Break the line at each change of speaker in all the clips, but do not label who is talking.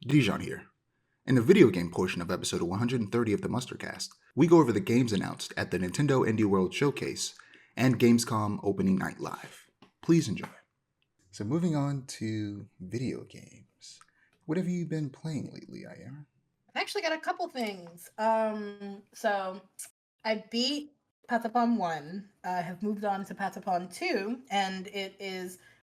Dijon here. In the video game portion of episode 130 of the Mustercast, we go over the games announced at the Nintendo Indie World Showcase and Gamescom Opening Night Live. Please enjoy. So moving on to video games. What have you been playing lately, Aiara?
I've actually got a couple things. So I beat Patapon 1. I have moved on to Patapon 2, and it is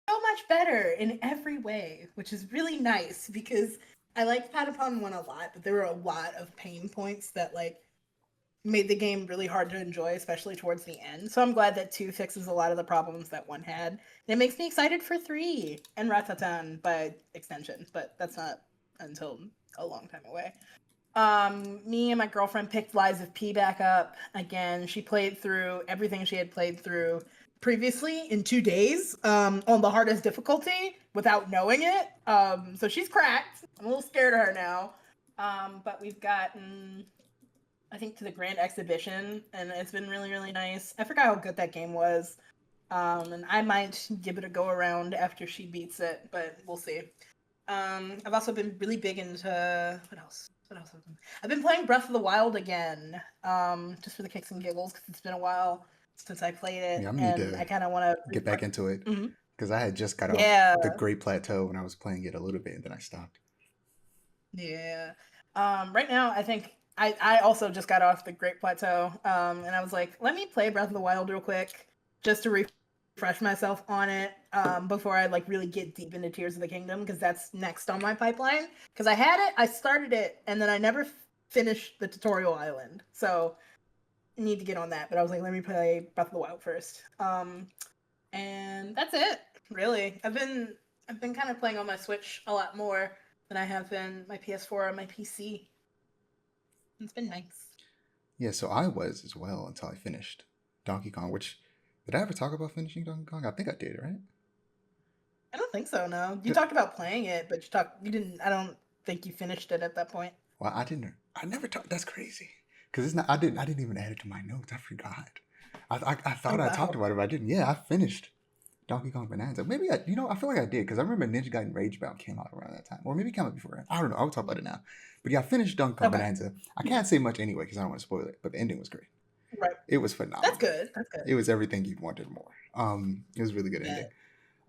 so much better in every way, which is really nice because I liked Patapon 1 a lot, but there were a lot of pain points that made the game really hard to enjoy, especially towards the end. So I'm glad that 2 fixes a lot of the problems that 1 had. And it makes me excited for 3 and Ratatan by extension, but that's not until a long time away. Me and my girlfriend picked Lies of P back up again. She played through everything she had played through previously in 2 days on the hardest difficulty without knowing it. So she's cracked. I'm a little scared of her now. But we've gotten, I think, to the Grand Exhibition, and it's been really, really nice. I forgot how good that game was. And I might give it a go around after she beats it, but we'll see. I've also been really big into what else? I've been playing Breath of the Wild again, just for the kicks and giggles because it's been a while since I played it,
Yeah, I'm gonna need
and
to
I kind of want to
get back into it because I had just got off
Yeah,
the Great Plateau when I was playing it a little bit and then I stopped.
yeah. Right now, I think I also just got off the Great Plateau, and I was like, let me play Breath of the Wild real quick just to refresh myself on it before I really get deep into Tears of the Kingdom because that's next on my pipeline. Because I started it, and then I never finished the tutorial island, so I need to get on that. But I was like, let me play Breath of the Wild first. And that's it. Really, I've been kind of playing on my Switch a lot more than I have been my PS4 or my PC. It's been nice.
Yeah, so I was as well until I finished Donkey Kong, which did I ever talk about finishing Donkey Kong? I think I did, right?
I don't think so. No, you
Did-
talked about playing it, but you didn't. I don't think you finished it at that point.
Well, I didn't. I never talked. That's crazy. Because it's not. I didn't. I didn't even add it to my notes. I forgot. I
Oh
thought I talked
wow.
about it, but I didn't. Yeah, I finished Donkey Kong Bonanza. Maybe I. I feel like I did because I remember Ninja Gaiden Ragebound came out around that time, or maybe it came out before. I don't know. I'll talk about it now. But yeah, I finished Donkey Kong
Okay.
Bonanza. I can't say much anyway because I don't want to spoil it. But the ending was great.
Right.
It was
That's
phenomenal.
good. That's good.
It was everything you wanted more. It was a really good
Yeah.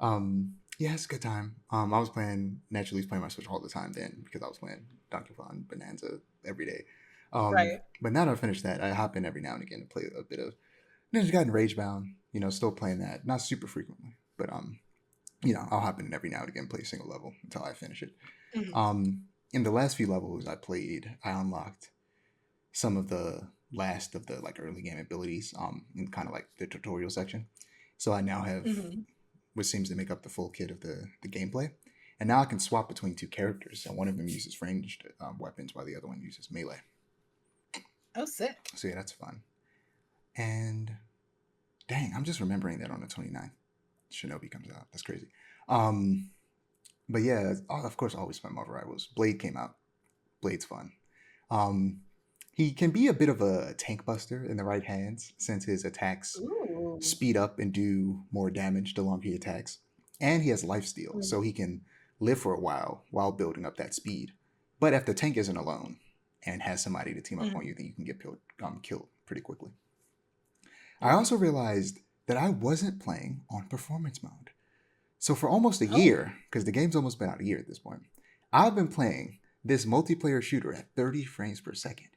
ending. Yeah, it's a good time. I was playing naturally playing my Switch all the time then because I was playing Donkey Kong Bonanza every day.
Right.
But now that I finished that, I hop in every now and again to play a bit of Ninja Gaiden Ragebound. Still playing that, not super frequently, but I'll hop in every now and again, play a single level until I finish it.
Mm-hmm.
In the last few levels I played, I unlocked some of the last of the early game abilities in kind of like the tutorial section. So I now have
Mm-hmm.
what seems to make up the full kit of the gameplay. And now I can swap between two characters, and one of them uses ranged weapons while the other one uses melee.
Oh, sick.
So yeah, that's fun. And dang, I'm just remembering that on the 29th, Shinobi comes out. That's crazy. Um, but yeah, of course, always fun Marvel Rivals. Blade came out. Blade's fun. Um, he can be a bit of a tank buster in the right hands since his attacks
Ooh.
speed up and do more damage the longer he attacks. And he has lifesteal, so he can live for a while building up that speed. But if the tank isn't alone and has somebody to team up on
Mm-hmm.
you, then you can get killed pretty quickly. I
Right.
also realized that I wasn't playing on performance mode. So for almost a
Oh.
year, because the game's almost been out a year at this point, I've been playing this multiplayer shooter at 30 frames per second.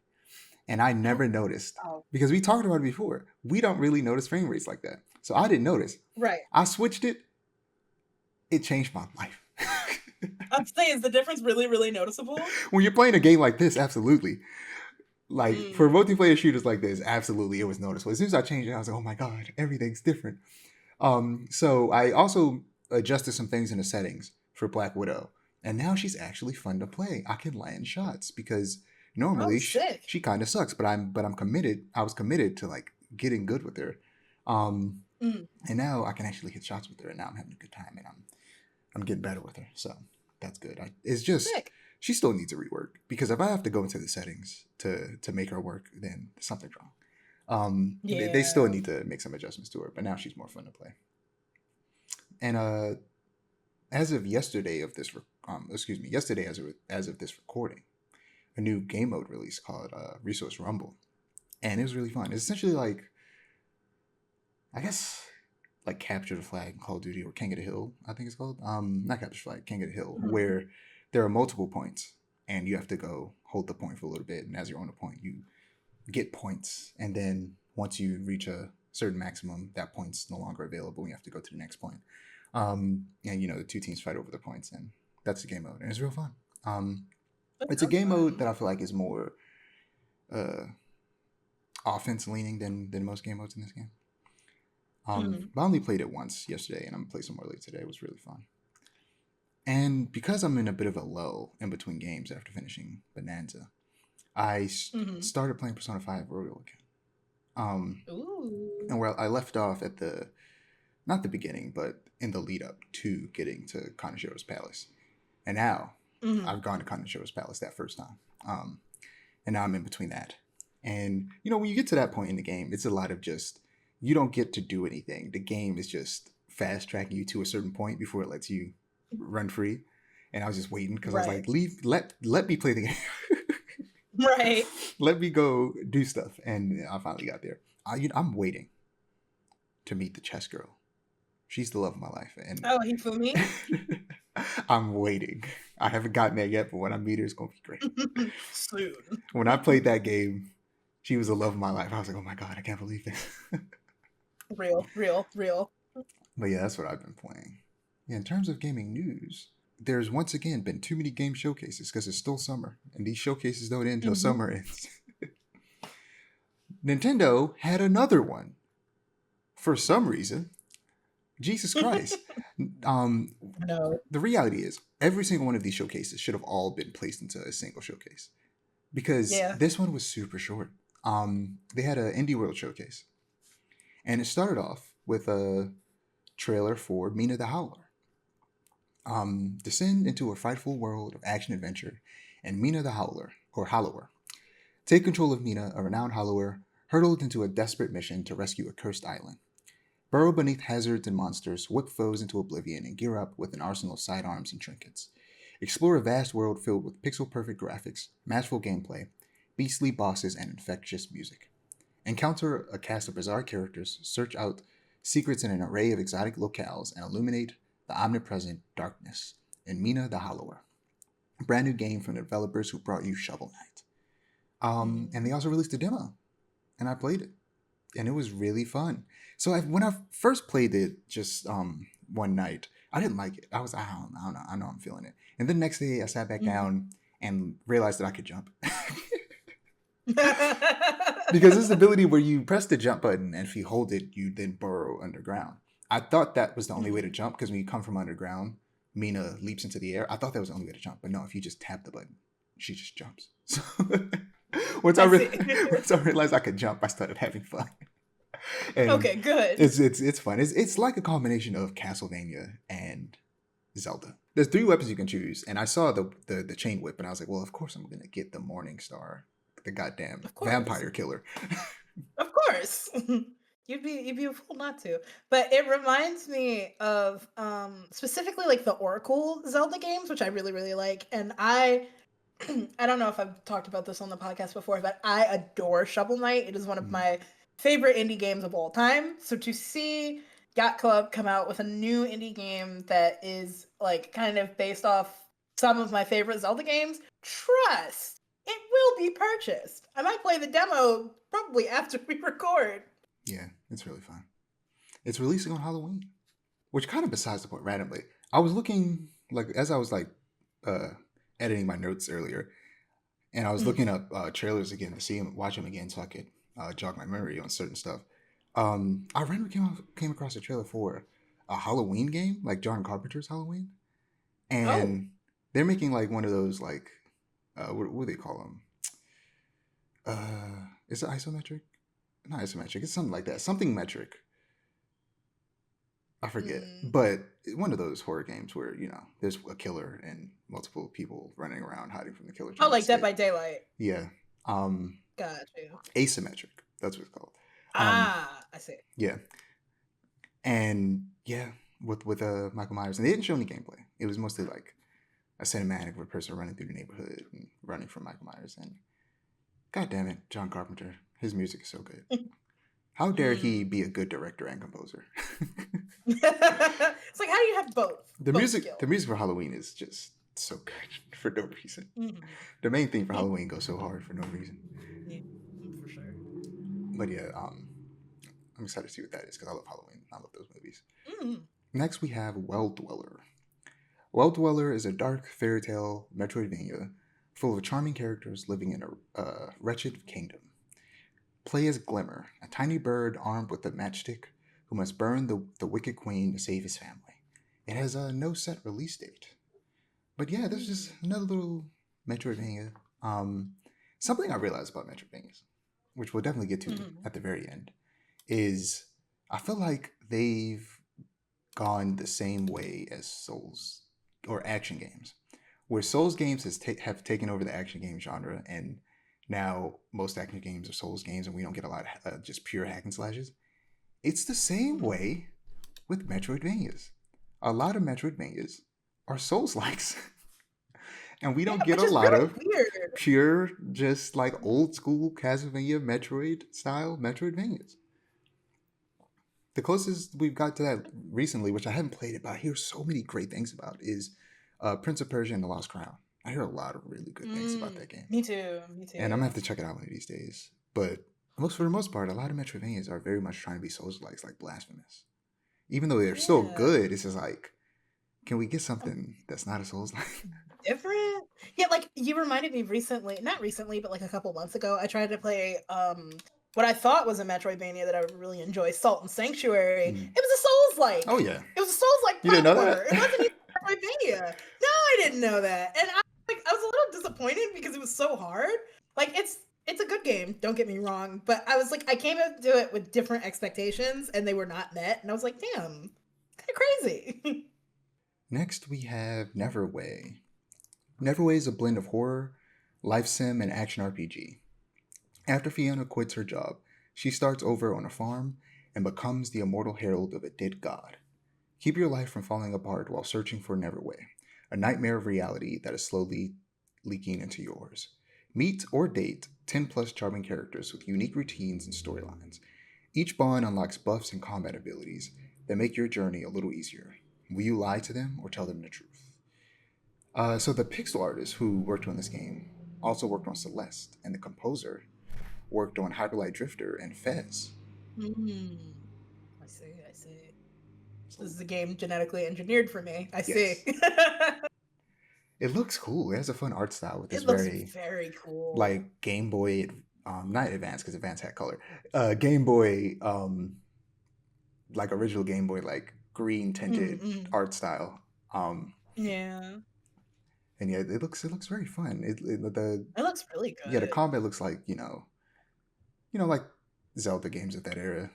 And I
Oh.
never noticed
Oh.
because we talked about it before. We don't really notice frame rates like that. So I didn't notice.
Right.
I switched it. It changed my life.
I'm saying, is the difference really, really noticeable?
When you're playing a game like this, absolutely. Like for
Mm.
multiplayer shooters like this, absolutely, it was noticeable. As soon as I changed it, I was like, oh my god, everything's different. So I also adjusted some things in the settings for Black Widow, and now she's actually fun to play. I can land shots because
Oh,
normally
sick.
she kind of sucks, but I'm committed. I was committed to getting good with her, um,
Mm.
and now I can actually hit shots with her, and now I'm having a good time, and I'm getting better with her. So that's good. It's just
Sick.
she still needs a rework because if I have to go into the settings to make her work, then something's wrong. They still
Yeah.
need to make some adjustments to her, but now she's more fun to play. And as of yesterday of this yesterday as of this recording, a new game mode release called Resource Rumble, and it was really fun. It's essentially like, I guess, like Capture the Flag in Call of Duty, or King of the Hill, I think it's called. Not Capture the Flag, King of the Hill,
Mhm.
where there are multiple points, and you have to go hold the point for a little bit, and as you're on the point, you get points, and then once you reach a certain maximum, that point's no longer available, and you have to go to the next point. And the two teams fight over the points, and that's the game mode, and it's real fun.
That
It's a
sounds
game mode
fun.
that I feel like is more uh, offense leaning than most game modes in this game.
Mhm.
But I only played it once yesterday, and I'm gonna play some more later today. It was really fun. And because I'm in a bit of a lull in between games after finishing Bonanza, I
Mhm.
started playing Persona 5 Royal again.
Ooh.
And where I left off at the, not the beginning, but in the lead up to getting to Kanashiro's Palace. And now
Mhm.
I've gone to Kanashiro's Palace that first time. And now I'm in between that. And, when you get to that point in the game, it's a lot of just, you don't get to do anything. The game is just fast tracking you to a certain point before it lets you run free. And I was just waiting because I was
Right.
like, let me play the game.
Right.
Let me go do stuff. And I finally got there. I'm waiting to meet the chess girl. She's the love of my life. And
Oh, Hifumi?
I'm waiting. I haven't gotten there yet, but when I meet her, it's going to be great.
Soon.
When I played that game, she was the love of my life. I was like, oh my God, I can't believe this.
Real, real, real.
But yeah, that's what I've been playing. Yeah, in terms of gaming news, there's once again been too many game showcases because it's still summer, and these showcases don't end until
Mhm.
summer ends. Nintendo had another one for some reason. Jesus Christ. Um,
No.
the reality is, every single one of these showcases should have all been placed into a single showcase because
Yeah.
this one was super short. They had an Indie World showcase, and it started off with a trailer for Mina the Hollower. Descend into a frightful world of action adventure, and Mina the Howler, or Hollower. Take control of Mina, a renowned Hollower, hurtled into a desperate mission to rescue a cursed island. Burrow beneath hazards and monsters, whip foes into oblivion, and gear up with an arsenal of sidearms and trinkets. Explore a vast world filled with pixel perfect graphics, matchful gameplay, beastly bosses, and infectious music. Encounter a cast of bizarre characters, search out secrets in an array of exotic locales, and illuminate the omnipresent darkness in Mina the Hollower. A brand new game from the developers who brought you Shovel Knight. And they
Mhm.
also released a demo, and I played it, and it was really fun. So when I first played it, just one night, I didn't like it. I don't know, I know I'm feeling it. And then the next day, I sat back
Mhm.
down and realized that I could jump. Because this ability where you press the jump button, and if you hold it, you then burrow underground. I thought that was the only way to
Mhm.
jump because when you come from underground, Mina leaps into the air. I thought that was the only way to jump, but no, if you just tap the button, she just jumps. So once I
I
re-
see.
once I realized I could jump, I started having fun, and
Okay, good.
it's fun. It's like a combination of Castlevania and Zelda. There's three weapons you can choose, and I saw the chain whip, and I was like, well, of course I'm gonna get the Morning Star, the goddamn
Of course.
vampire killer.
Of course. You'd be a fool not to. But it reminds me of specifically like the Oracle Zelda games, which I really, really like. And I I don't know if I've talked about this on the podcast before, but I adore Shovel Knight. It is one of
Mm.
my favorite indie games of all time. So to see Yacht Club come out with a new indie game that is like kind of based off some of my favorite Zelda games, trust it will be purchased. I might play the demo probably after we record.
Yeah, it's really fun. It's releasing on Halloween, which kind of besides the point. Randomly, I was looking like as I was like uh, editing my notes earlier, and I was
Mm.
looking up trailers again to see them, watch them again, so I could jog my memory on certain stuff. I randomly came across a trailer for a Halloween game, like John Carpenter's Halloween,
Oh.
and they're making like one of those like what do they call them? Is it isometric? Not isometric. It's something like that. Something metric. I forget.
Mm.
But one of those horror games where there's a killer and multiple people running around hiding from the killer
Oh,
trying to
like Dead
escape.
by Daylight.
Yeah. Um,
Got you.
Asymmetric. That's what it's called.
I see.
Yeah. And yeah, with Michael Myers, and they didn't show any gameplay. It was mostly like a cinematic of a person running through the neighborhood and running from Michael Myers. And God damn it, John Carpenter, his music is so good. How dare he be a good director and composer?
It's like, how do you have both?
The
both
music,
skills?
the music for Halloween is just so good for no reason. The main theme for Halloween goes so hard for no reason.
Yeah, for sure.
But yeah, I'm excited to see what that is because I love Halloween. I love those movies. Next, we have Well Dweller. Well Dweller is a dark fairy tale Metroidvania full of charming characters living in a wretched kingdom. Play as Glimmer, a tiny bird armed with a matchstick who must burn the Wicked Queen to save his family. It has a no set release date. But yeah, there's just another little Metroidvania. Something I realized about Metroidvanias, which we'll definitely get to at the very end, is I feel like they've gone the same way as Souls or action games, where Souls games have taken over the action game genre, and now most action games are Souls games, and we don't get a lot of just pure hack and slashes. It's the same way with Metroidvanias. A lot of Metroidvanias are Souls-likes. And we don't get a lot
really
of
weird.
pure, just like old school Castlevania Metroid style Metroidvanias. The closest we've got to that recently, which I haven't played it, but I hear so many great things about, is Prince of Persia and the Lost Crown. I hear a lot of really good things about that game.
Me too.
And I'm going to have to check it out one of these days. But for the most part, a lot of Metroidvanias are very much trying to be Souls-likes, like Blasphemous. Even though they're still good, it's just like, can we get something that's not a Souls-like?
Different? Yeah, like you reminded me not recently, but like a couple months ago, I tried to play what I thought was a Metroidvania that I would really enjoy, Salt and Sanctuary. It was a Souls-like.
Oh yeah.
It was a Souls-like platformer.
You didn't know that?
It wasn't even Metroidvania. No, I didn't know that. And I was a little disappointed because it was so hard. Like it's a good game, don't get me wrong, but I was like, I came into it with different expectations and they were not met, and I was like, damn, kind of crazy.
Next we have Neverway. Neverway is a blend of horror, life sim, and action RPG. After Fiona quits her job, she starts over on a farm and becomes the immortal herald of a dead god. Keep your life from falling apart while searching for Neverway, a nightmare of reality that is slowly leaking into yours. Meet or date 10 plus charming characters with unique routines and storylines. Each bond unlocks buffs and combat abilities that make your journey a little easier. Will you lie to them or tell them the truth? So the pixel artist who worked on this game also worked on Celeste, and the composer worked on Hyperlight Drifter and Fez.
I see. So this is a game genetically engineered for me. I see.
It looks cool. It has a fun art style with this
very cool,
like Game Boy, not Advance because Advance had color. Game Boy, like original Game Boy, like green tinted art style.
Yeah.
And yeah, it looks very fun. It
looks really good.
Yeah, the combat looks like like Zelda games of that era,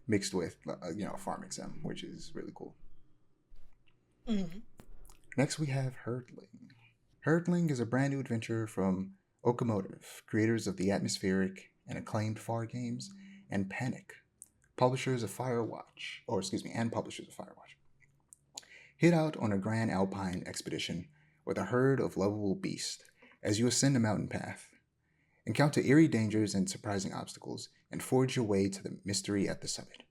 mixed with farming sim, which is really cool. Next, we have Herdling. Herdling is a brand new adventure from Okamotive, creators of the atmospheric and acclaimed Far games, and Panic, publishers of Firewatch. Hit out on a grand alpine expedition with a herd of lovable beasts as you ascend a mountain path. Encounter eerie dangers and surprising obstacles, and forge your way to the mystery at the summit.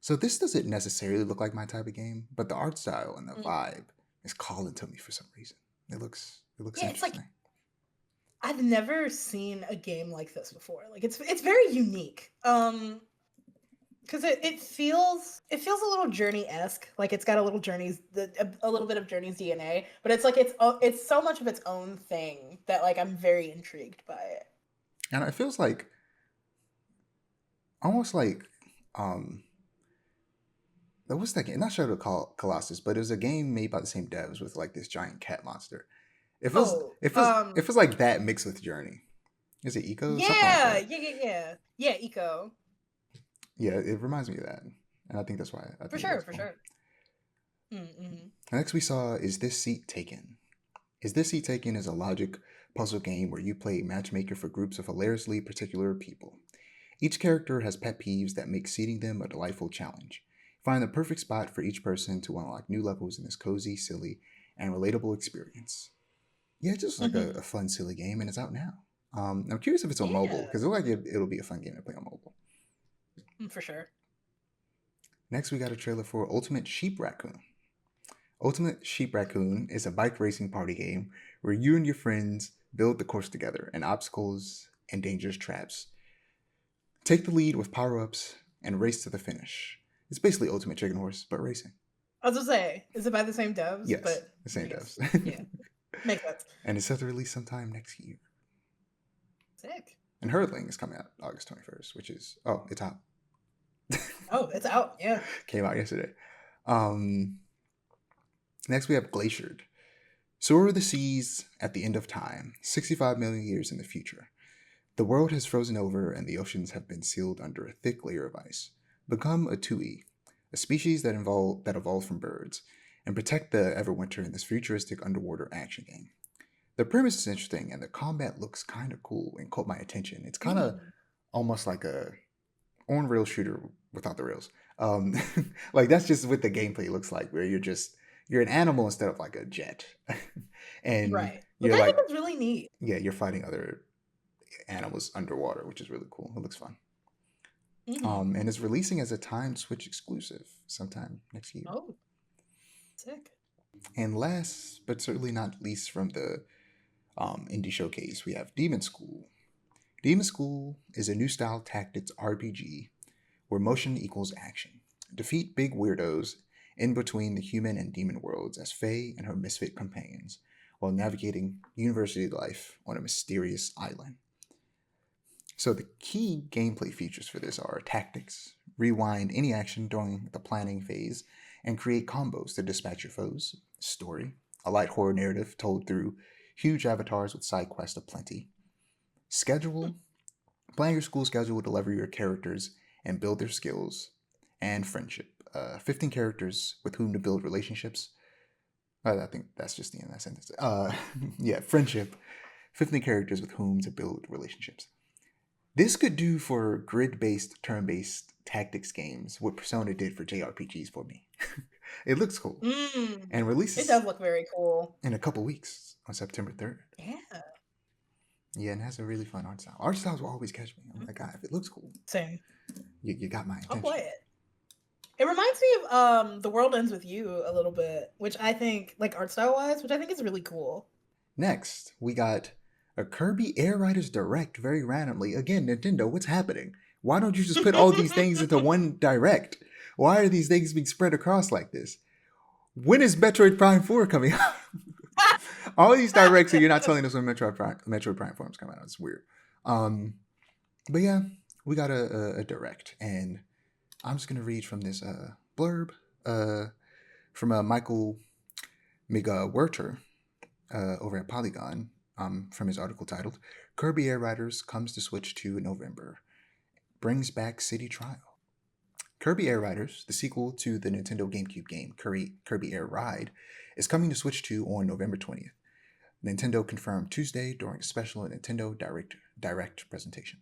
So this doesn't necessarily look like my type of game, but the art style and the vibe is calling to me for some reason. It looks interesting.
It's like, I've never seen a game like this before. Like it's very unique. Because it feels a little Journey-esque. Like it's got a little a little bit of Journey's DNA, but it's like it's so much of its own thing that like I'm very intrigued by it.
And it feels like almost like what's that game? Not sure to call Colossus, but it was a game made by the same devs with like this giant cat monster. It feels like that mixed with Journey. Is it Eco?
Yeah, yeah, Eco.
Yeah, it reminds me of that, and I think that's why.
For sure.
Next we saw Is This Seat Taken? Is This Seat Taken is a logic puzzle game where you play matchmaker for groups of hilariously particular people. Each character has pet peeves that make seating them a delightful challenge. Find the perfect spot for each person to unlock new levels in this cozy, silly, and relatable experience. Yeah, it's just like a fun, silly game, and it's out now. I'm curious if it's on mobile,
Yeah,
because it looks like it'll be a fun game to play on mobile.
for sure.
Next, we got a trailer for Ultimate Sheep Raccoon. Ultimate Sheep Raccoon is a bike racing party game where you and your friends build the course together and obstacles and dangerous traps. Take the lead with power ups and race to the finish. It's basically Ultimate Chicken Horse, but racing.
I was gonna say, is it by the same devs?
Yes,
But
the same
yes,
devs.
yeah, makes sense.
And it's set to release sometime next year.
Sick.
And Herdling is coming out August 21st, which is, oh, it's out.
Oh, it's out. Yeah.
Came out yesterday. Um, Next, we have Glaciered. So are the seas at the end of time, 65 million years in the future. The world has frozen over and the oceans have been sealed under a thick layer of ice. Become a tui, a species that evolved from birds, and protect the Everwinter in this futuristic underwater action game. The premise is interesting and the combat looks kind of cool and caught my attention. It's kind of
Mm.
almost like a on-rail shooter without the rails. Um, like that's just what the gameplay looks like, where you're an animal instead of like a jet, and
Right. Which
you're
I think
like
is really neat.
yeah, you're fighting other animals underwater, which is really cool. It looks fun.
Hmm.
And it's releasing as a Time Switch exclusive sometime next year.
Oh, sick.
And last but certainly not least from the indie showcase, we have Demon School. Demon School is a new style tactics RPG where motion equals action. Defeat big weirdos in between the human and demon worlds as Faye and her misfit companions while navigating university life on a mysterious island. So the key gameplay features for this are tactics, rewind any action during the planning phase, and create combos to dispatch your foes. Story, a light horror narrative told through huge avatars with side quests aplenty.
Hmm.
Schedule, plan your school schedule to lever your characters and build their skills. And friendship, 15 characters with whom to build relationships. I think that's just the end of that sentence. Yeah, friendship, 15 characters with whom to build relationships. This could do for grid-based, turn-based tactics games what Persona did for JRPGs for me. It looks cool.
Mm.
And
It
releases
does look very cool.
in a couple weeks on September 3rd.
Yeah.
Yeah, and it has a really fun art style. Art styles will always catch me. I'm like,
Mhm.
God, if it looks cool,
Same.
you got my
I'll
attention.
play it. It reminds me of The World Ends With You a little bit, which I think, like art style wise, which I think is really cool.
Next, we got a Kirby Air Riders Direct very randomly. Again, Nintendo, what's happening? Why don't you just put all these things into one Direct? Why are these things being spread across like this? When is Metroid Prime 4 coming out? All these directs, and you're not telling us when Metroid Prime 4 is coming out. It's weird. Um, but yeah, we got a direct, and I'm just gonna read from this blurb from Michael Werter over at Polygon from his article titled "Kirby Air Riders comes to Switch 2 in November, brings back City Trial." Kirby Air Riders, the sequel to the Nintendo GameCube game Kirby Air Ride, is coming to Switch 2 on November 20th. Nintendo confirmed Tuesday during a special Nintendo Direct presentation.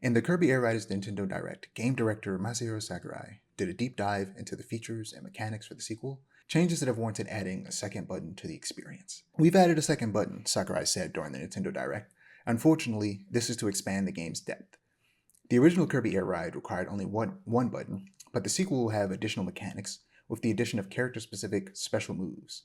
In the Kirby Air Riders Nintendo Direct, game director Masahiro Sakurai did a deep dive into the features and mechanics for the sequel, changes that have warranted adding a second button to the experience. We've added a second button, Sakurai said during the Nintendo Direct. Unfortunately, this is to expand the game's depth. The original Kirby Air Ride required only one button, but the sequel will have additional mechanics with the addition of character-specific special moves.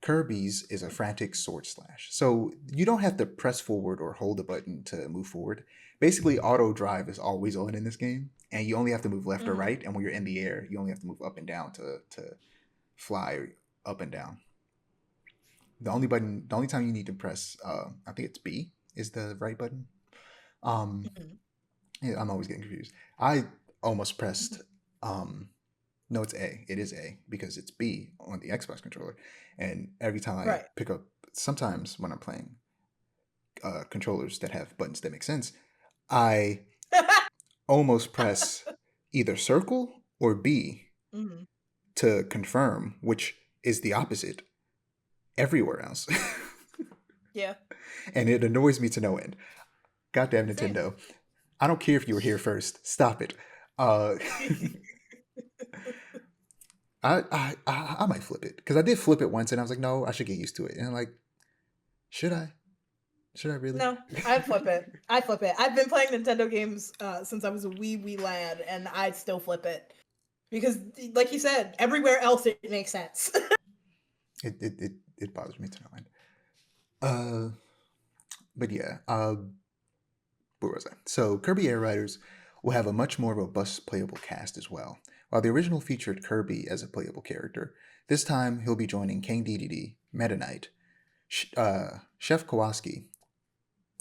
Kirby's is a frantic sword slash. So you don't have to press forward or hold a button to move forward. Basically, auto drive is always on in this game, and you only have to move left or
Mhm.
right. And when you're in the air, you only have to move up and down to fly up and down. The only time you need to press, I think it's B, is the right button. Um,
Mhm.
yeah, I'm always getting confused. I almost pressed no, it's A. It is A because it's B on the Xbox controller. And every time I
Right.
pick up, sometimes when I'm playing controllers that have buttons that make sense, I almost press either circle or B
Mhm.
to confirm, which is the opposite everywhere else.
Yeah.
And it annoys me to no end. Goddamn
Same.
Nintendo. I don't care if you were here first. Stop it. Uh, I might flip it because I did flip it once and I was like, no, I should get used to it. And I'm like, should I? Should I really?
No, I'd flip it. I'd flip it. I've been playing Nintendo games since I was a wee lad, and I'd still flip it. Because, like you said, everywhere else it makes sense.
It bothers me to no end. But yeah, where was I? So Kirby Air Riders will have a much more robust playable cast as well. While the original featured Kirby as a playable character, this time he'll be joining King Dedede, Meta Knight, Chef Kowalski,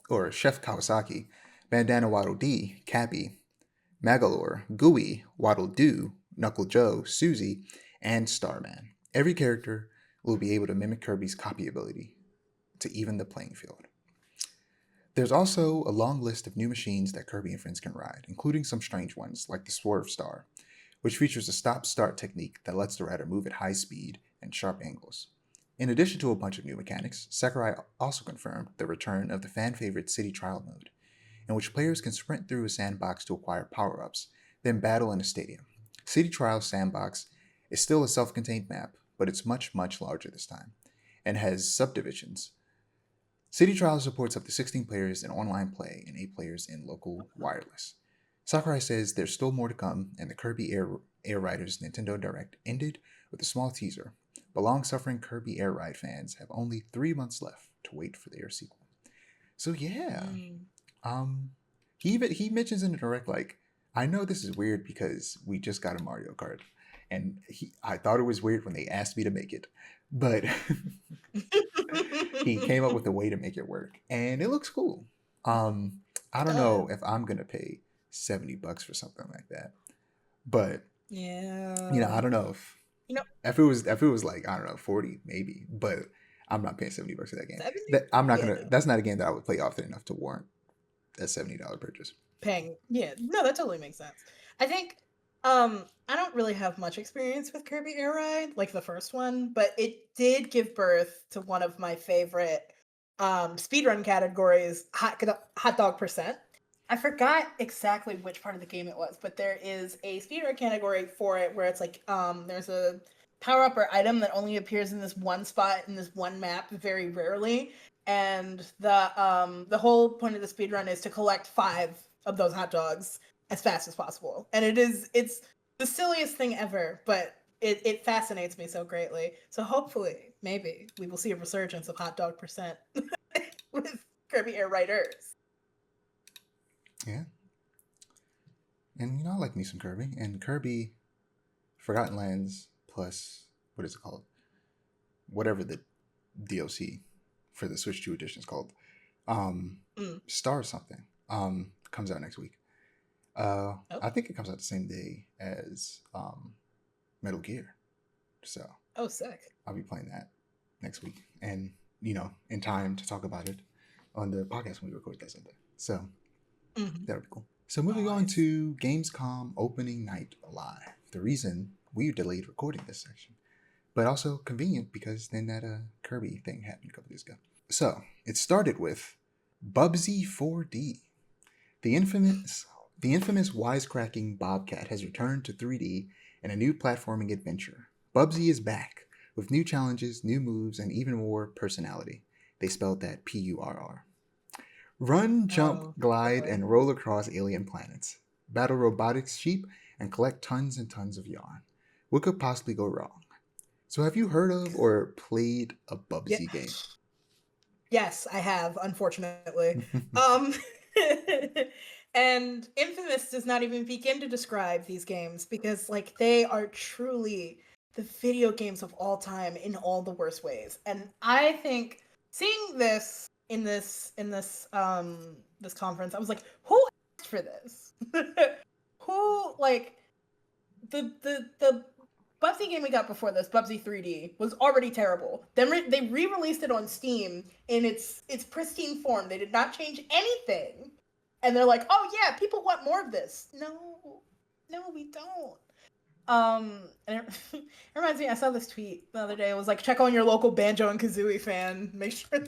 or Chef Kawasaki, Bandana Waddle Dee, Cappy, Magalore, Gooey, Waddle Doo, Knuckle Joe, Susie, and Starman. Every character will be able to mimic Kirby's copy ability to even the playing field. There's also a long list of new machines that Kirby and friends can ride, including some strange ones like the Swerve Star, which features a stop-start technique that lets the rider move at high speed and sharp angles. In addition to a bunch of new mechanics, Sakurai also confirmed the return of the fan-favorite City Trial mode, in which players can sprint through a sandbox to acquire power-ups, then battle in a stadium. City Trial's sandbox is still a self-contained map, but it's much, much larger this time, and has subdivisions. City Trial supports up to 16 players in online play and 8 players in local wireless. Sakurai says there's still more to come, and the Kirby Air Riders Nintendo Direct ended with a small teaser, but long-suffering Kirby Air Ride fans have only 3 months left to wait for their sequel. So yeah, he mentions in the Direct, like, I know this is weird because we just got a Mario Kart, and I thought it was weird when they asked me to make it, but he came up with a way to make it work, and it looks cool. I don't know if I'm gonna pay $70 for something like that, but
Yeah.
I don't know if it was like, I don't know, 40 maybe, but I'm not paying $70 for that game.
70?
I'm not gonna. That's not a game that I would play often enough to warrant a $70 purchase.
Paying. Yeah, no, that totally makes sense. I think I don't really have much experience with Kirby Air Ride, like the first one, but it did give birth to one of my favorite speedrun categories, hot dog percent. I forgot exactly which part of the game it was, but there is a speedrun category for it where it's like there's a power up or item that only appears in this one spot in this one map very rarely, and the whole point of the speedrun is to collect 5 of those hot dogs as fast as possible. And it's the silliest thing ever, but it fascinates me so greatly. So hopefully, maybe we will see a resurgence of hot dog percent with Kirby Air Riders.
Yeah. And I like me some Kirby. And Kirby Forgotten Lands plus, what is it called? Whatever the DLC for the Switch 2 edition is called. Star something. Comes out next week. I think it comes out the same day as Metal Gear. So
sick.
I'll be playing that next week. And, in time to talk about it on the podcast when we record that Sunday. So that'll be cool. So moving on to Gamescom opening night live. The reason we delayed recording this section, but also convenient because then that Kirby thing happened a couple days ago. So it started with Bubsy 4D. The infamous wisecracking Bobcat has returned to 3D in a new platforming adventure. Bubsy is back with new challenges, new moves, and even more personality. They spelled that P-U-R-R. Run, jump, glide, and roll across alien planets. Battle robotics sheep and collect tons and tons of yarn. What could possibly go wrong? So have you heard of or played a Bubsy game?
Yes, I have, unfortunately. And Infamous does not even begin to describe these games because they are truly the video games of all time in all the worst ways. And I think seeing this in this conference, I was like, who asked for this? Who the Bubsy game we got before this, Bubsy 3D, was already terrible. Then they re-released it on Steam in its pristine form. They did not change anything. And they're like, oh yeah, people want more of this. No, we don't. And it reminds me, I saw this tweet the other day. It was like, check on your local Banjo and Kazooie fan. Make sure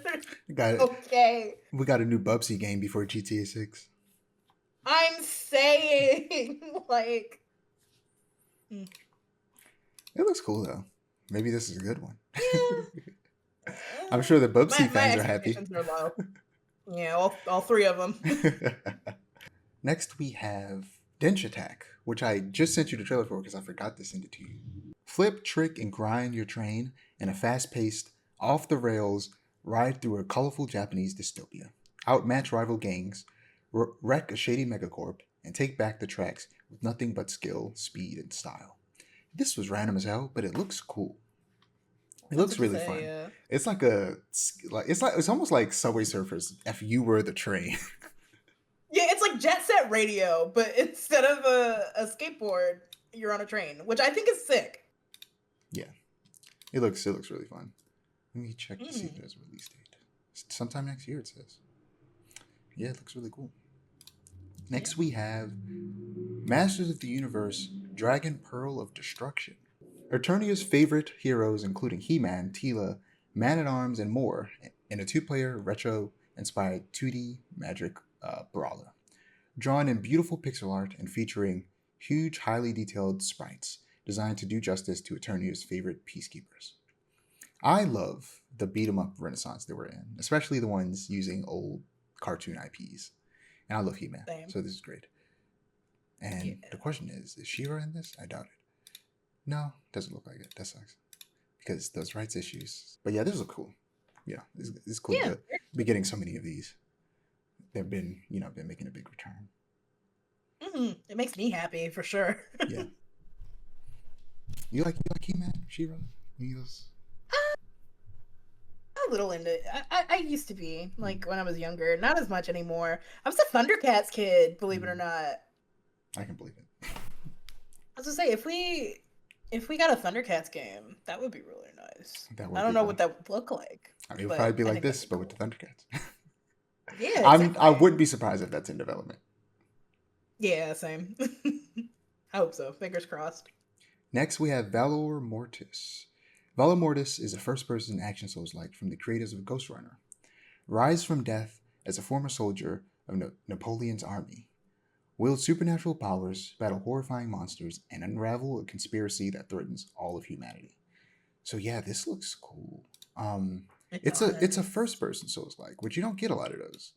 they're okay.
We got a new Bubsy game before GTA 6.
I'm saying,
It looks cool though. Maybe this is a good one.
Yeah.
I'm sure the Bubsy
My
fans are happy.
expectations are low. Yeah, all three of them.
Next, we have Denshattack, which I just sent you the trailer for because I forgot to send it to you. Flip, trick, and grind your train in a fast paced, off the rails ride through a colorful Japanese dystopia. Outmatch rival gangs, wreck a shady megacorp, and take back the tracks with nothing but skill, speed, and style. This was random as hell, but it looks cool. It
That's
looks
what you
really
say.
fun.
Yeah.
It's like it's almost like Subway Surfers if you were the train.
Yeah, it's like Jet Set Radio, but instead of a skateboard, you're on a train, which I think is sick.
Yeah, it looks really fun. Let me check to see if
Mm.
there's a release date. Sometime next year, it says. Yeah, it looks really cool. Next, we have Masters of the Universe Dragon Pearl of Destruction. Eternia's favorite heroes, including He-Man, Tila, Man-at-Arms, and more, in a two-player, retro-inspired 2D magic brawler. Drawn in beautiful pixel art and featuring huge, highly detailed sprites designed to do justice to Eternia's favorite peacekeepers. I love the beat 'em up renaissance they were in, especially the ones using old cartoon IPs. And I love He-Man,
Same.
so this is great. And the question is She-Ra in this? I doubt it. No, doesn't look like it. That sucks. Because those rights issues. But yeah, this is cool. Yeah, it's cool to be getting so many of these. They've been making a big return.
It makes me happy for sure.
Yeah. You like He-Man, She-Ra? Those?
A little into it. I used to be, like, when I was younger. Not as much anymore. I was a Thundercats kid, believe it or not.
I can believe it.
I was gonna say, if we got a Thundercats game, that would be really nice. I don't know what that would look like.
I mean, it would probably be like this, but with the Thundercats.
Yeah, exactly.
I wouldn't be surprised if that's in development.
Yeah, same. I hope so. Fingers crossed.
Next, we have Valor Mortis. Valor Mortis is a first-person action Souls-like from the creators of Ghost Runner. Rise from death as a former soldier of Napoleon's army. Wield supernatural powers, battle horrifying monsters, and unravel a conspiracy that threatens all of humanity. So yeah, this looks cool. It's a first-person Souls-like, which you don't get a lot of those.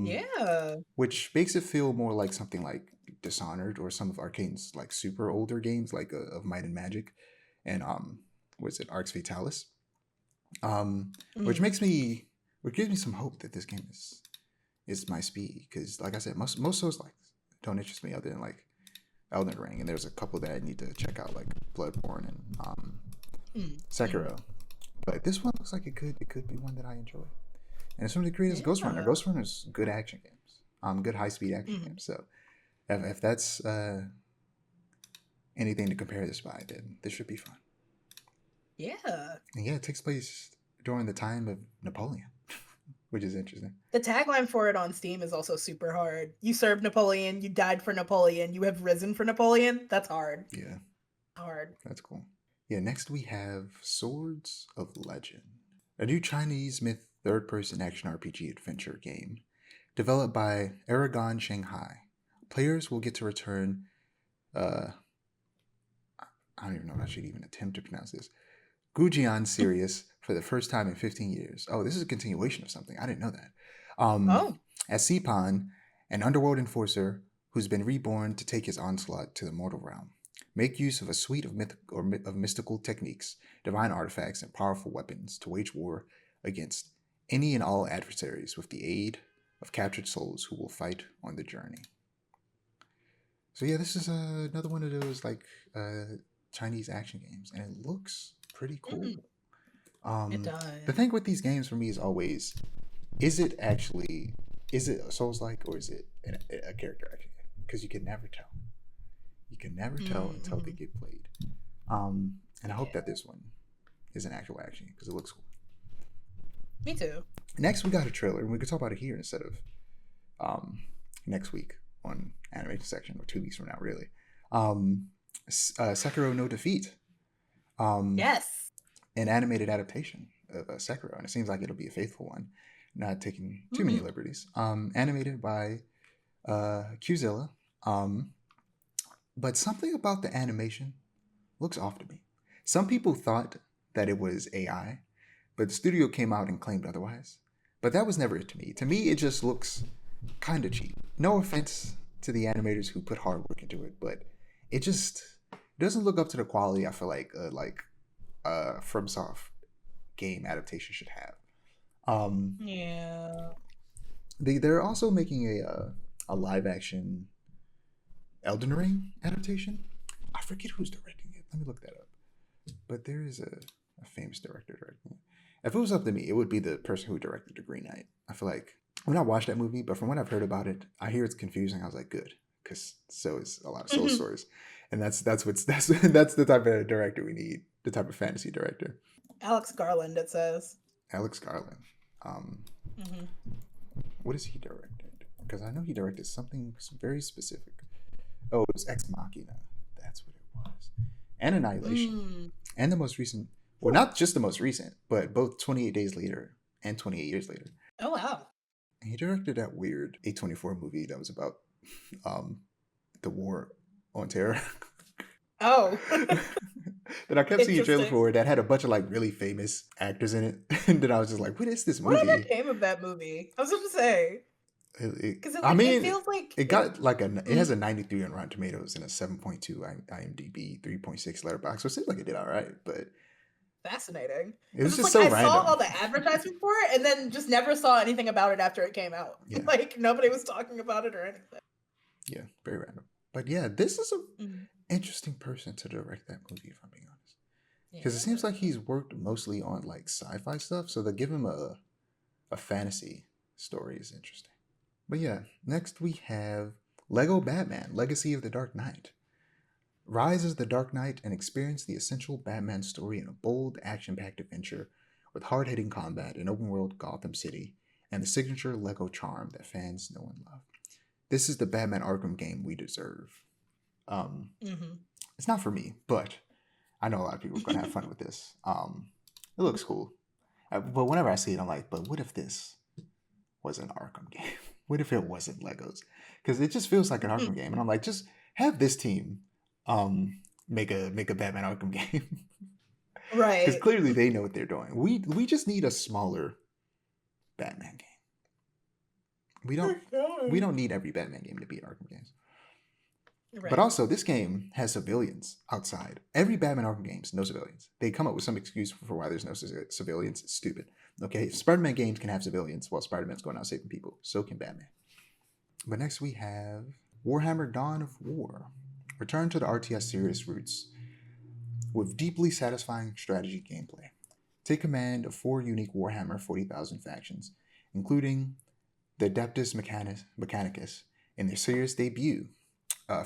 Yeah.
Which makes it feel more like something like Dishonored or some of Arcane's like super older games, like of Might and Magic, and was it Arx Fatalis? Which gives me some hope that this game is my speed, because like I said, most Souls like don't interest me other than like Elden Ring, and there's a couple that I need to check out, like Bloodborne and Sekiro. But this one looks like it could be one that I enjoy. And it's from the creators of Ghost Runner. Ghost Runner's good action games. Good high speed action games. So if that's anything to compare this by, then this should be fun.
Yeah.
And yeah, it takes place during the time of Napoleon, which is interesting.
The tagline for it on Steam is also super hard. You served Napoleon, you died for Napoleon, you have risen for Napoleon. That's hard.
Yeah.
Hard.
That's cool. Yeah, next we have Swords of Legend, a new Chinese myth third-person action RPG adventure game developed by Aragon Shanghai. Players will get to return I don't even know if I should even attempt to pronounce this. Gujian Sirius for the first time in 15 years. Oh, this is a continuation of something. I didn't know that. As Sipan, an underworld enforcer who's been reborn to take his onslaught to the mortal realm. Make use of a suite of mystical techniques, divine artifacts, and powerful weapons to wage war against any and all adversaries with the aid of captured souls who will fight on the journey. So yeah, this is another one of those like Chinese action games, and it looks pretty cool.
It does.
The thing with these games for me is always, is it a Souls-like or is it a character action game? Because you can never tell. You can never tell until they get played. And I hope that this one is an actual action game because it looks cool.
Me too.
Next, we got a trailer, and we could talk about it here instead of next week on animation section, or 2 weeks from now, really. Sekiro No Defeat.
Yes.
An animated adaptation of Sekiro, and it seems like it'll be a faithful one, not taking too many liberties. Animated by Qzilla. But something about the animation looks off to me. Some people thought that it was AI, but the studio came out and claimed otherwise. But that was never it to me. To me, it just looks kind of cheap. No offense to the animators who put hard work into it, but it just doesn't look up to the quality I feel like FromSoft game adaptation should have.
Yeah.
They're also making a live action Elden Ring adaptation. I forget who's directing it. Let me look that up. But there is a famous director directing it. If it was up to me, it would be the person who directed The Green Knight. I feel like when I watched that movie, but from what I've heard about it, I hear it's confusing. I was like, good, because so is a lot of soul stories, and that's the type of director we need. The type of fantasy director.
Alex Garland, it says.
Alex Garland. What has he directed? Because I know he directed something very specific. Oh, it was Ex Machina. That's what it was. And Annihilation. And the most recent. Well, not just the most recent, but both 28 Days Later and 28 Years Later.
Oh, wow.
And he directed that weird A24 movie that was about the war on terror.
Oh.
That I kept seeing trailers for that had a bunch of like really famous actors in it. And then I was just like, what is this movie?
What came of that movie? I was going to say.
Because
it feels like
it got like it has a 93 on Rotten Tomatoes and a 7.2 IMDb, 3.6 Letterboxd. So it seems like it did all right, but
fascinating.
It was just
like,
so
I
random.
saw all the advertisement for it and then just never saw anything about it after it came out. Yeah. Like nobody was talking about it or anything.
Yeah, very random. But yeah, this is an interesting person to direct that movie, if I'm being honest. Because it seems like he's worked mostly on like sci-fi stuff, so to give him a fantasy story is interesting. But yeah, next we have Lego Batman: Legacy of the Dark Knight. Rise as the Dark Knight and experience the essential Batman story in a bold, action-packed adventure with hard-hitting combat in open-world Gotham City and the signature Lego charm that fans know and love. This is the Batman Arkham game we deserve. It's not for me, but I know a lot of people are going to have fun with this. It looks cool. But whenever I see it, I'm like, but what if this was an Arkham game? What if it wasn't Legos? Because it just feels like an Arkham game. And I'm like, just have this team make a Batman Arkham game.
Right.
Because clearly they know what they're doing. We just need a smaller Batman game. We don't need every Batman game to be Arkham games. Right. But also, this game has civilians outside. Every Batman Arkham games, no civilians. They come up with some excuse for why there's no civilians. It's stupid. Okay, Spider-Man games can have civilians while Spider-Man's going out saving people. So can Batman. But next we have Warhammer Dawn of War. Return to the RTS series roots with deeply satisfying strategy gameplay. Take command of 4 unique Warhammer 40,000 factions, including the Adeptus Mechanicus in their series debut.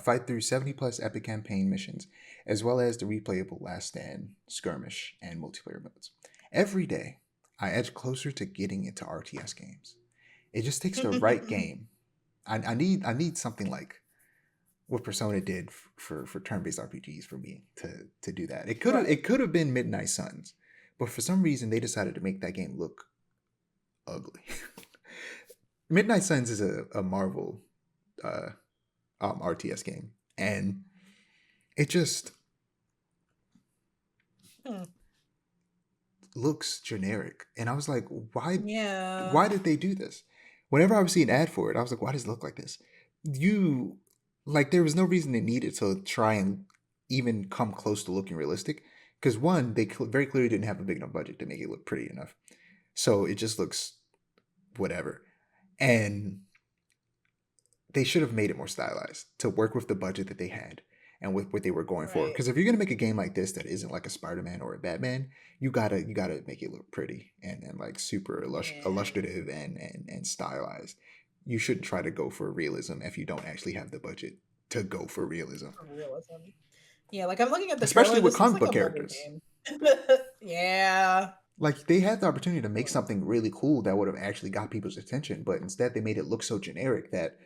Fight through 70+ epic campaign missions, as well as the replayable Last Stand, Skirmish, and multiplayer modes. Every day, I edge closer to getting into RTS games. It just takes the right game. I need something like what Persona did for turn-based RPGs for me to do that. It could have been Midnight Suns, but for some reason they decided to make that game look ugly. Midnight Suns is a Marvel RTS game, and it just looks generic. And I was like, why did they do this? Whenever I would see an ad for it, I was like, why does it look like this? There was no reason they needed to try and even come close to looking realistic. Because one, they very clearly didn't have a big enough budget to make it look pretty enough. So it just looks whatever. And they should have made it more stylized to work with the budget that they had and with what they were going for. Because if you're going to make a game like this that isn't like a Spider-Man or a Batman, you gotta make it look pretty and like super illustrative and stylized. You shouldn't try to go for realism if you don't actually have the budget to go for realism.
Yeah, like I'm looking at the
especially
trailer,
with comic book characters.
Yeah.
Like they had the opportunity to make something really cool that would have actually got people's attention, but instead they made it look so generic that,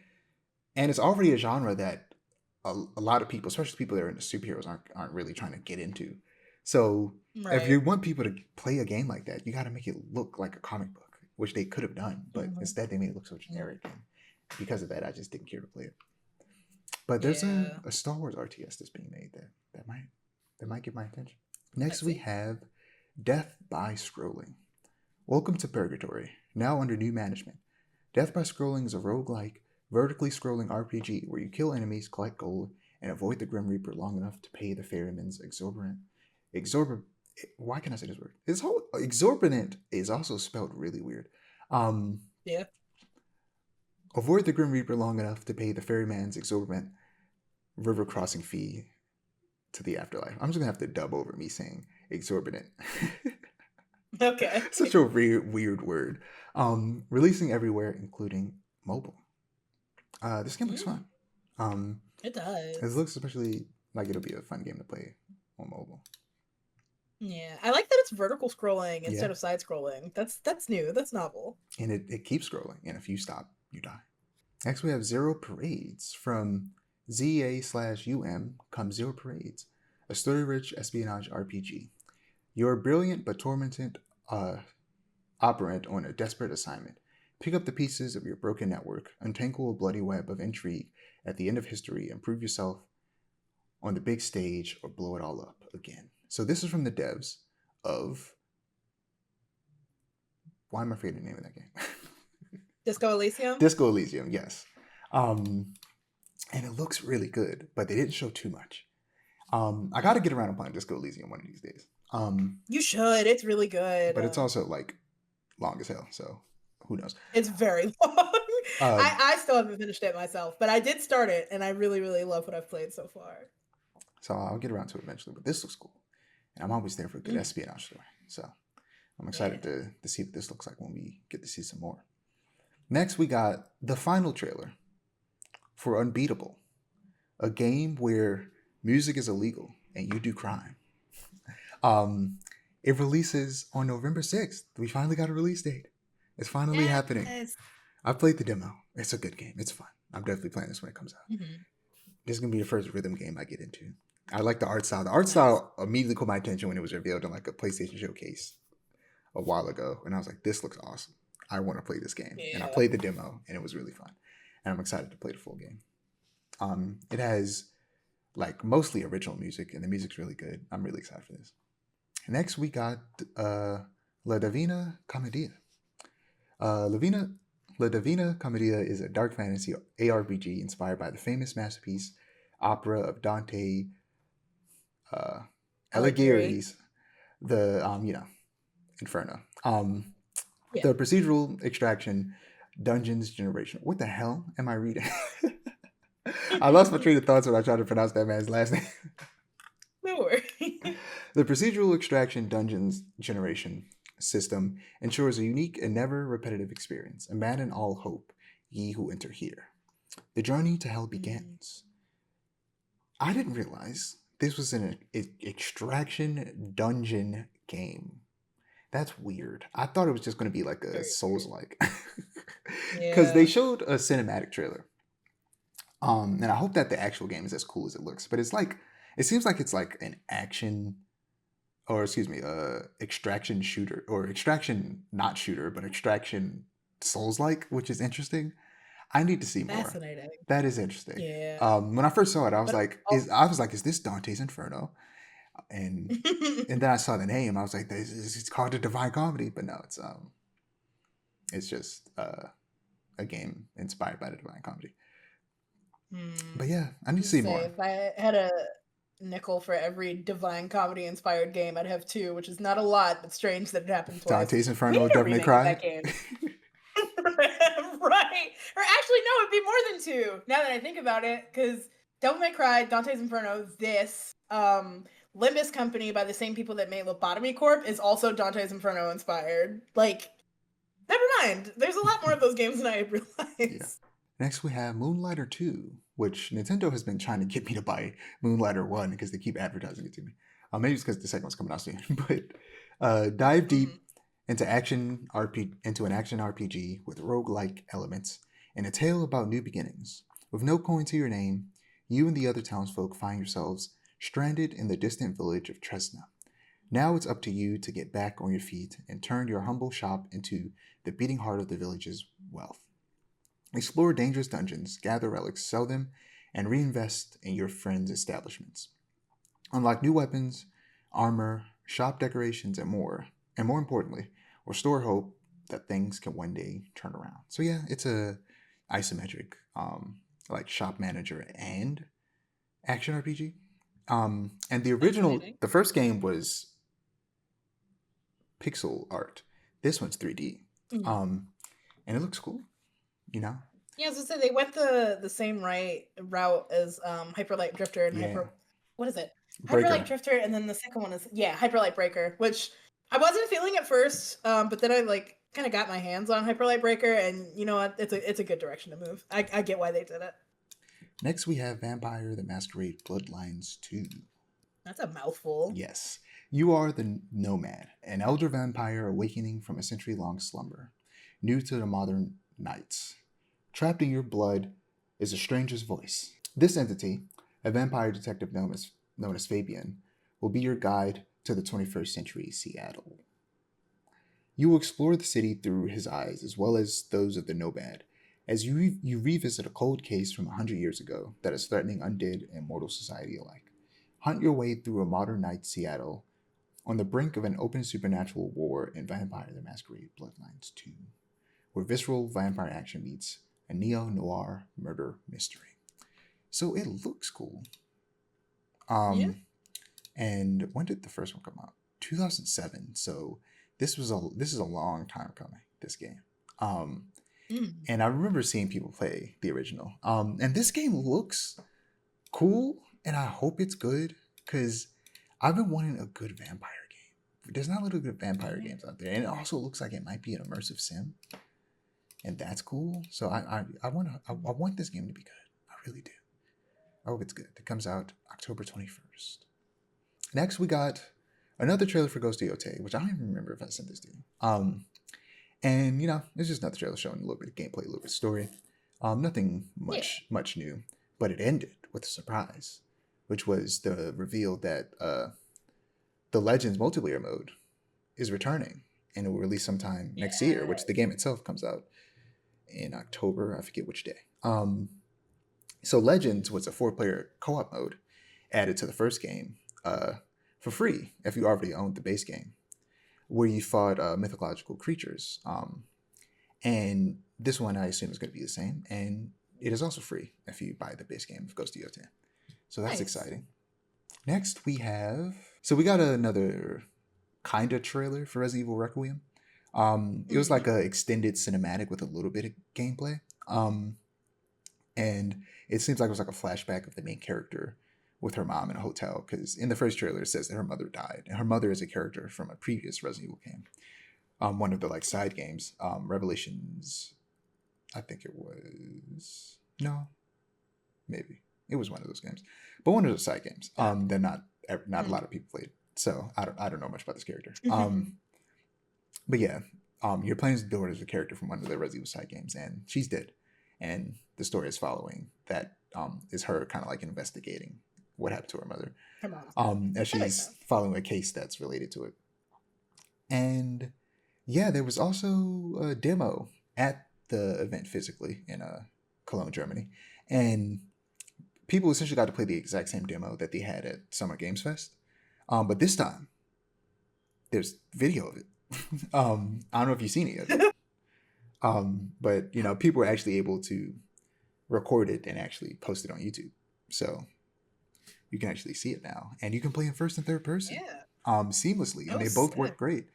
and it's already a genre that a lot of people, especially people that are into superheroes, aren't really trying to get into. So if you want people to play a game like that, you got to make it look like a comic book, which they could have done, but instead they made it look so generic, and because of that, I just didn't care to play it. But there's a Star Wars RTS that's being made that might that might get my attention.
I
Next, we
see.
have Death by Scrolling. Welcome to Purgatory, now under new management. Death by Scrolling is a roguelike, vertically scrolling RPG where you kill enemies, collect gold, and avoid the Grim Reaper long enough to pay the ferryman's exorbitant. Why can I say this word? This whole exorbitant is also spelled really weird. Um,
Yeah.
Avoid the Grim Reaper long enough to pay the ferryman's exorbitant river crossing fee to the afterlife. I'm just gonna have to dub over me saying exorbitant.
Okay.
Such a weird word. Releasing everywhere, including mobile. This game looks fun.
It
It
does.
looks especially like it'll be a fun game to play on mobile.
Yeah, I like that it's vertical scrolling
Yeah.
instead of side scrolling. That's new. That's novel.
And it keeps scrolling, and if you stop, you die. Next, we have Zero Parades. From ZA/UM comes Zero Parades, a story-rich espionage RPG. You're a brilliant but tormented operant on a desperate assignment. Pick up the pieces of your broken network, untangle a bloody web of intrigue at the end of history, and prove yourself on the big stage or blow it all up again. So this is from the devs of... Why am I forgetting the name of that game?
Disco Elysium?
Disco Elysium, yes. And it looks really good, but they didn't show too much. I got to get around to playing Disco Elysium one of these days.
You should. It's really good.
But it's also like long as hell, so who knows?
It's very long. I still haven't finished it myself, but I did start it, and I really, really love what I've played so far.
So I'll get around to it eventually, but this looks cool. And I'm always there for a good espionage story. So I'm excited to see what this looks like when we get to see some more. Next, we got the final trailer for Unbeatable, a game where music is illegal and you do crime. It releases on November 6th. We finally got a release date. It's finally happening. I played the demo. It's a good game. It's fun. I'm definitely playing this when it comes out. This is going to be the first rhythm game I get into. I like the art style. The art style immediately caught my attention when it was revealed in like a PlayStation showcase a while ago. And I was like, this looks awesome. I want to play this game. And I played the demo and it was really fun. And I'm excited to play the full game. It has like mostly original music and the music's really good. I'm really excited for this. Next, we got La Divina Commedia. La Divina Commedia is a dark fantasy ARPG inspired by the famous masterpiece opera of Dante Alighieri's the Inferno. The procedural extraction dungeons generation. What the hell am I reading? I lost my train of thoughts when I tried to pronounce that man's last name.
No worries.
The procedural extraction dungeons generation system ensures a unique and never repetitive experience. Abandon all hope, ye who enter here. The journey to hell begins. I didn't realize this was an extraction dungeon game. That's weird. I thought it was just going to be like a Souls-like. Because they showed a cinematic trailer. And I hope that the actual game is as cool as it looks. But it's like, it seems like it's like an action, or excuse me, extraction shooter, or extraction not shooter, but extraction Souls-like, which is interesting. I need to see more.
Fascinating.
That is interesting.
Yeah.
When I first saw it, I was like, is this Dante's Inferno? And and then I saw the name. I was like, it's called the Divine Comedy, but no, it's just a game inspired by the Divine Comedy. But yeah, I need to see more.
If I had a nickel for every Divine Comedy inspired game, I'd have two, which is not a lot, but strange that it happened twice.
Dante's Inferno or Devil May Cry.
That game. Right. Or actually, no, it'd be more than two. Now that I think about it, because Devil May Cry, Dante's Inferno, this, Limbus Company by the same people that made Lobotomy Corp is also Dante's Inferno inspired. Like, never mind. There's a lot more of those games than I had realized.
Yeah. Next, we have Moonlighter 2, which Nintendo has been trying to get me to buy Moonlighter 1 because they keep advertising it to me. Maybe it's because the second one's coming out soon. But dive deep into an action RPG with roguelike elements and a tale about new beginnings. With no coin to your name, you and the other townsfolk find yourselves stranded in the distant village of Tresna. Now it's up to you to get back on your feet and turn your humble shop into the beating heart of the village's wealth. Explore dangerous dungeons, gather relics, sell them, and reinvest in your friends' establishments. Unlock new weapons, armor, shop decorations, and more. And more importantly, restore hope that things can one day turn around. So yeah, it's a isometric like shop manager and action RPG. And the original,
Fascinating.
the first game was pixel art. This one's 3D.
Mhm.
Um, and it looks cool, you know?
Yeah, so they went the same route as Hyperlight Drifter and
Yeah.
what is it? Hyperlight
Breaker.
Drifter, and then the second one is Hyperlight Breaker, which I wasn't feeling at first, but then I like kind of got my hands on Hyperlight Breaker, and you know what? It's a good direction to move. I get why they did it.
Next, we have Vampire the Masquerade Bloodlines 2.
That's a mouthful.
Yes. You are the Nomad, an elder vampire awakening from a century long slumber, new to the modern nights. Trapped in your blood is a stranger's voice. This entity, a vampire detective known as Fabian, will be your guide to the 21st century Seattle. You will explore the city through his eyes as well as those of the Nomad, as you revisit a cold case from 100 years ago that is threatening undead and mortal society alike. Hunt your way through a modern night Seattle on the brink of an open supernatural war in Vampire the Masquerade Bloodlines 2, where visceral vampire action meets a neo noir murder mystery. So it looks cool.
Yeah.
And when did the first one come out? 2007. So this is a long time coming. This game. Um,
Mm.
and I remember seeing people play the original. And this game looks cool, and I hope it's good because I've been wanting a good vampire game. There's not a lot of good vampire
Yeah.
games out there, and it also looks like it might be an immersive sim, and that's cool. So I want this game to be good. I really do. I hope it's good. It comes out October 21st. Next, we got another trailer for Ghost of Yotei, which I don't even remember if I sent this to you. And it's just another trailer showing a little bit of gameplay, a little bit of story. Nothing
Yeah.
much new, but it ended with a surprise, which was the reveal that the Legends multiplayer mode is returning and it will release sometime next year, which the game itself comes out in October. I forget which day. So Legends was a 4-player co-op mode added to the first game for free if you already owned the base game, where you fought mythological creatures. And this one I assume is going to be the same, and it is also free if you buy the base game of Ghost of Yotei. So that's
Nice.
exciting. Next we got another kind of trailer for Resident Evil Requiem. It was like a extended cinematic with a little bit of gameplay. And it seems like it was like a flashback of the main character with her mom in a hotel, because in the first trailer it says that her mother died, and her mother is a character from a previous Resident Evil game, one of the like side games, Revelations. I think it was maybe it was one of those games, but one of those side games that not a lot of people played. So I don't know much about this character. But yeah, you're playing as daughter as a character from one of the Resident Evil side games, and she's dead, and the story is following that. Is her kind of like investigating what happened to her mother, as she's following a case that's related to it. And yeah, there was also a demo at the event physically in Cologne, Germany, and people essentially got to play the exact same demo that they had at Summer Games Fest. But this time, there's video of it. I don't know if you've seen it yet. But people were actually able to record it and actually post it on YouTube. So you can actually see it now, and you can play in first and third person, seamlessly, and they both work great.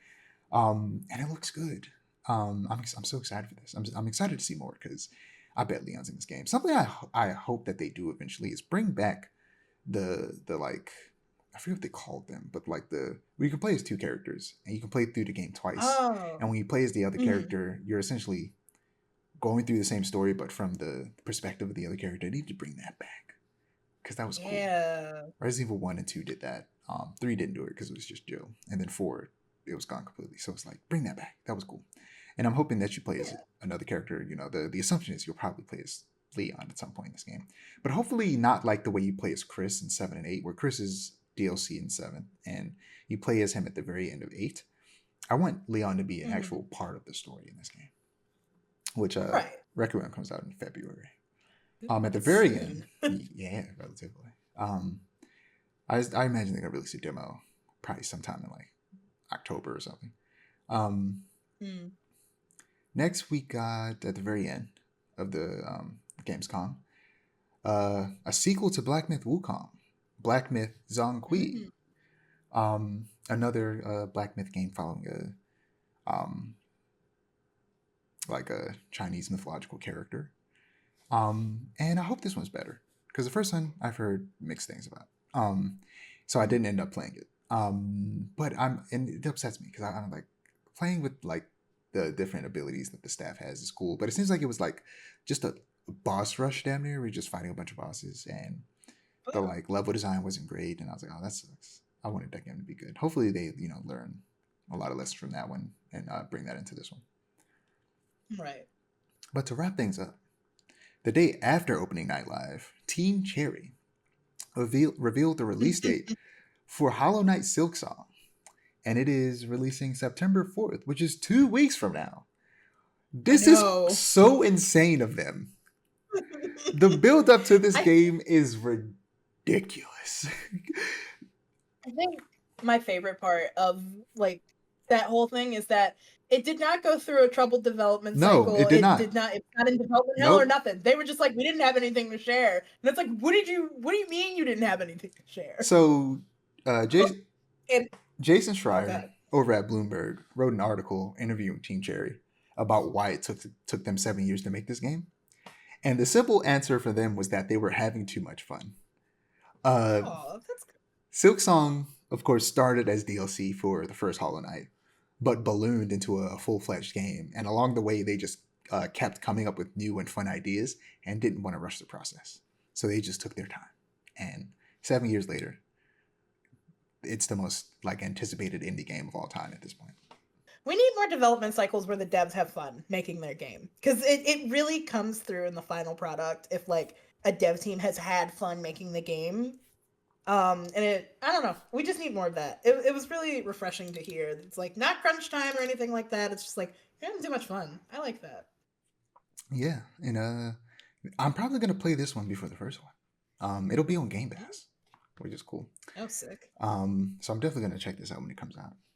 And it looks good. I'm so excited for this. I'm excited to see more because I bet Leon's in this game. Something I hope that they do eventually is bring back the like, I forget what they called them, but like where you can play as two characters and you can play through the game twice. And when you play as the other character, you're essentially going through the same story, but from the perspective of the other character. I need to bring that back because that was cool. Resident Evil 1 and 2 did that. 3 didn't do it because it was just Joe, and then 4 it was gone completely. So it's like, bring that back. That was cool. And I'm hoping that you play as another character. The assumption is you'll probably play as Leon at some point in this game, but hopefully not like the way you play as Chris in 7 and 8, where Chris is DLC in 7 and you play as him at the very end of 8. I want Leon to be an actual part of the story in this game, which Requiem comes out in February. At the very end, yeah, relatively. I imagine they're gonna release a demo probably sometime in like October or something. Um,
Mm.
Next we got at the very end of the Gamescom a sequel to Black Myth Wukong, Black Myth Zhong Kui,
Mm.
another Black Myth game following um, like a Chinese mythological character. And I hope this one's better because the first one I've heard mixed things about. So I didn't end up playing it. But and it upsets me because I'm like playing with like the different abilities that the staff has is cool, but it seems like it was like just a boss rush damn near. We're just fighting a bunch of bosses, and the
Oh,
like level design wasn't great, and I was like, oh, that sucks. I wanted that game to be good. Hopefully, they learn a lot of lessons from that one and bring that into this one.
right.
But to wrap things up, the day after opening night live, Team Cherry revealed the release date for Hollow Knight Silksong, and it is releasing September 4th, which is 2 weeks from now.
I
This is
know.
so insane of them. The build up to this
I
game is ridiculous.
I think my favorite part of like that whole thing is that it did not go through a troubled development
No,
cycle.
it did
It
not.
did not. It's not in development hell or
Nope.
nothing. They were just like, we didn't have anything to share, and it's like, what do you mean you didn't have anything to share?
So, Jason,
And
Jason
oh
Schreier
god,
over at Bloomberg wrote an article interviewing Team Cherry about why it took them 7 years to make this game, and the simple answer for them was that they were having too much fun. Uh,
oh that's good.
Silksong, of course, started as DLC for the first Hollow Knight, but ballooned into a full fledged game. And along the way, they just kept coming up with new and fun ideas and didn't want to rush the process. So they just took their time. And 7 years later, it's the most like anticipated indie game of all time at this point.
We need more development cycles where the devs have fun making their game, because it really comes through in the final product if like a dev team has had fun making the game. And I don't know, we just need more of that. It was really refreshing to hear. It's like not crunch time or anything like that. It's just like you're having too much fun. I like that.
Yeah, and I'm probably gonna play this one before the first one. It'll be on Game
Mhm.
Pass, which is cool.
Oh, sick.
So I'm definitely gonna check this out when it comes out.